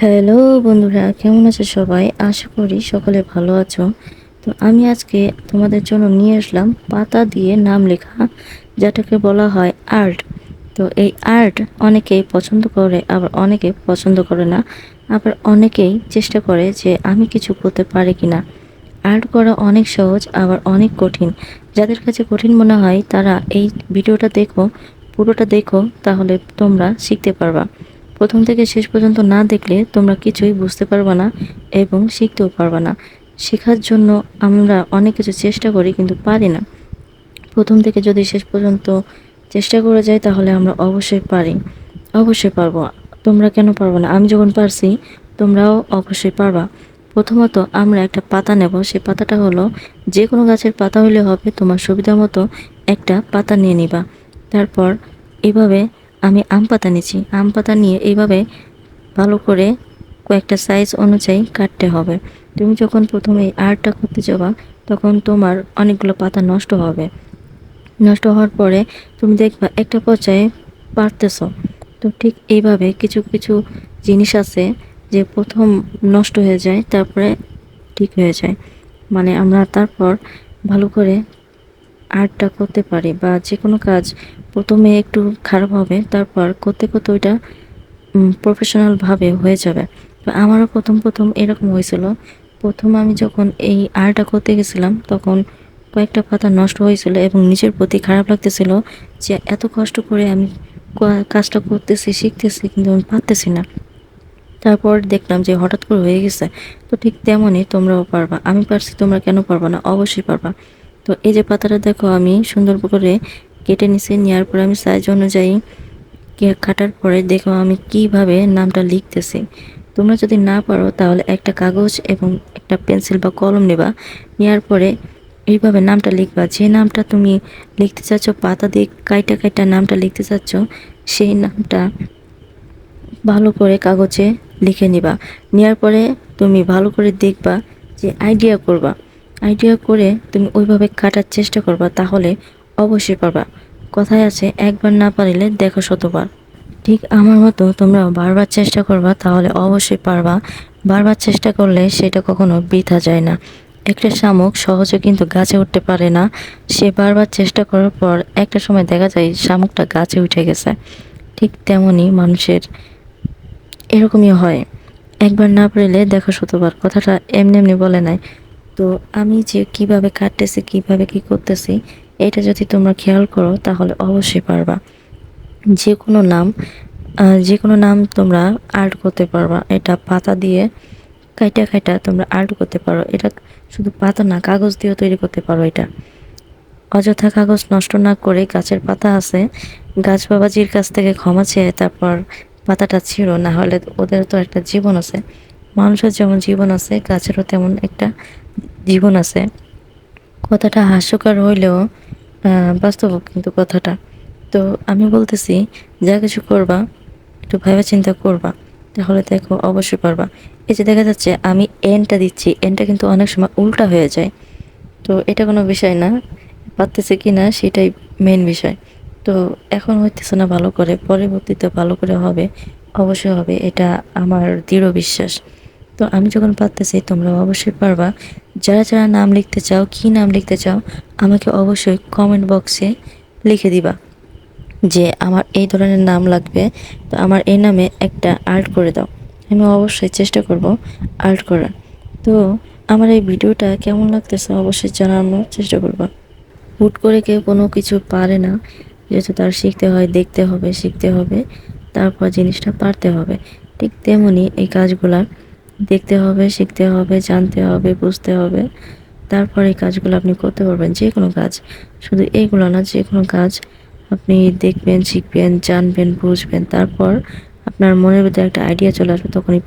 Hello বন্ধুরা, কেমন আছো সবাই? আশা করি সকলে ভালো আছো। তো আমি আজকে তোমাদের জন্য নিয়ে আসলাম পাতা দিয়ে নাম লেখা, যেটাকে বলা হয় আর্ট। তো এই আর্ট অনেকেই পছন্দ করে, আবার অনেকে পছন্দ করে না। আবার অনেকেই চেষ্টা করে যে আমি কিছু করতে পারি কিনা। আর্ট করা অনেক সহজ, আবার অনেক কঠিন। যাদের কাছে কঠিন মনে হয় তারা এই ভিডিওটা দেখো, পুরোটা দেখো, তাহলে তোমরা শিখতে পারবা। প্রথম থেকে শেষ পর্যন্ত না দেখলে তোমরা কিছুই বুঝতে পারবা না এবং শিখতেও পারবা না। শেখার জন্য আমরা অনেক কিছু চেষ্টা করি কিন্তু পারি না। প্রথম থেকে যদি শেষ পর্যন্ত চেষ্টা করে যাই তাহলে আমরা অবশ্যই পারি, অবশ্যই পারবো। তোমরা কেন পারবো না? আমি যখন পারছি তোমরাও অবশ্যই পারবা। প্রথমত আমরা একটা পাতা নেব। সেই পাতাটা হলো যে কোনো গাছের পাতা হলে হবে, তোমার সুবিধা মতো একটা পাতা নিয়ে নিবা। তারপর এভাবে আমি আম পাতা নিচ্ছি। আম পাতা নিয়ে এইভাবে ভালো করে কয়েকটা সাইজ অনুযায়ী কাটতে হবে। তুমি যখন প্রথমে এই আর্টটা করতে যাবা তখন তোমার অনেকগুলো পাতা নষ্ট হবে। নষ্ট হওয়ার পরে তুমি দেখবা একটা পর্যায়ে পারতেছো। তো ঠিক এইভাবে কিছু কিছু জিনিস আছে যে প্রথম নষ্ট হয়ে যায়, তারপরে ঠিক হয়ে যায়। মানে আমরা তারপর ভালো করে আর্টটা করতে পারি, বা যে কোনো কাজ প্রথমে একটু খারাপ হবে, তারপর করতে করতে ওইটা প্রফেশনালভাবে হয়ে যাবে। তো আমারও প্রথম এরকম হয়েছিল। প্রথম আমি যখন এই আর্টটা করতে গেছিলাম তখন কয়েকটা পাতা নষ্ট হয়েছিল এবং নিজের প্রতি খারাপ লাগতেছিল যে এত কষ্ট করে আমি কাজটা করতেছি, শিখতেছি, কিন্তু আমি পারতেছি না। তারপর দেখলাম যে হঠাৎ করে হয়ে গেছে। তো ঠিক তেমনই তোমরাও পারবা। আমি পারছি, তোমরা কেন পারবা না? অবশ্যই পারবা। তো এই যে পাতাটা দেখো আমি সুন্দর করে কেটে নিছি। নেওয়ার পরে আমি সাইজ অনুযায়ী কাটার পরে দেখো আমি কিভাবে নামটা লিখতেছি। তোমরা যদি না পারো তাহলে একটা কাগজ এবং একটা পেন্সিল বা কলম নেবা। নেওয়ার পরে এইভাবে নামটা লিখবা। যে নামটা তুমি লিখতে চাচ্ছ, পাতা দিয়ে কাইটা কাইটা নামটা লিখতে চাচ্ছ, সেই নামটা ভালো করে কাগজে লিখে নিবা। নেওয়ার পরে তুমি ভালো করে দেখবা, যে আইডিয়া করবা। আইডিয়া করে তুমি ওইভাবে কাটার চেষ্টা করবা, তাহলে অবশ্যই পারবা। কথায় আছে, একবার না পারিলে দেখো শতবার। ঠিক আমার মতো তোমরাও বারবার চেষ্টা করবা, তাহলে অবশ্যই পারবা। বারবার চেষ্টা করলে সেটা কখনো বৃথা যায় না। একটা শামুক সহজে কিন্তু গাছে উঠতে পারে না। সে বারবার চেষ্টা করার পর একটা সময় দেখা যায় শামুকটা গাছে উঠে গেছে। ঠিক তেমনই মানুষের এরকমই হয়। একবার না পারলে দেখো শতবার, কথাটা এমনি এমনি বলে নাই। তো আমি যে কিভাবে কাটতেছি, কিভাবে কি করতেছি, এটা যদি তোমরা খেয়াল করো তাহলে অবশ্যই পারবা। যে কোনো নাম যে কোনো নাম তোমরা আর্ট করতে পারবা। এটা পাতা দিয়ে কাইটা কাইটা তোমরা আর্ট করতে পারো। এটা শুধু পাতা না, কাগজ দিয়েও তৈরি করতে পারো। এটা অযথা কাগজ নষ্ট না করে, গাছের পাতা আছে, গাছ বাবাজির কাছ থেকে ক্ষমা চেয়ে তারপর পাতাটা ছিঁড়ো। না হলে ওদের তো একটা জীবন আছে। মানুষের যেমন জীবন আছে, গাছেরও তেমন একটা জীবন আছে। কথাটা হাস্যকর হইলেও বাস্তব কিন্তু কথাটা। তো আমি বলতেছি, যা কিছু করবা একটু ভেবে চিন্তা করবা, তাহলে দেখো অবশ্যই পারবা। এই যে দেখা যাচ্ছে আমি এনটা দিচ্ছি, এনটা কিন্তু অনেক সময় উল্টা হয়ে যায়। তো এটা কোনো বিষয় না, পারতেছে কি না সেটাই মেন বিষয়। তো এখন হইতেছে না ভালো করে, পরবর্তীতে ভালো করে হবে, অবশ্যই হবে, এটা আমার দৃঢ় বিশ্বাস। তো আমি যখন পারতেছি তোমরাও অবশ্যই পারবা। যারা যারা নাম লিখতে চাও, কি নাম লিখতে চাও, আমাকে অবশ্যই কমেন্ট বক্সে লিখে দিবা যে আমার এই ধরনের নাম লাগবে, তো আমার এই নামে একটা আর্ট করে দাও। আমি অবশ্যই চেষ্টা করব আর্ট করার। তো আমার এই ভিডিওটা কেমন লাগতেছে অবশ্যই জানানোর চেষ্টা করবা। হুট করে কেউ কোনো কিছু পারে না, যেহেতু তার শিখতে হয়, দেখতে হবে, শিখতে হবে, তারপর জিনিসটা পারতে হবে। ঠিক তেমনি এই কাজগুলা দেখতে হবে, শিখতে হবে, জানতে হবে, বুঝতে হবে, তারপর এই কাজগুলো আপনি করতে পারবেন। যে কোনো কাজ, শুধু এইগুলো না, যে কোনো কাজ আপনি দেখবেন, শিখবেন, জানবেন, বুঝবেন, তারপর আপনার মনের ভিতরে একটা আইডিয়া চলে আসবে, তখনই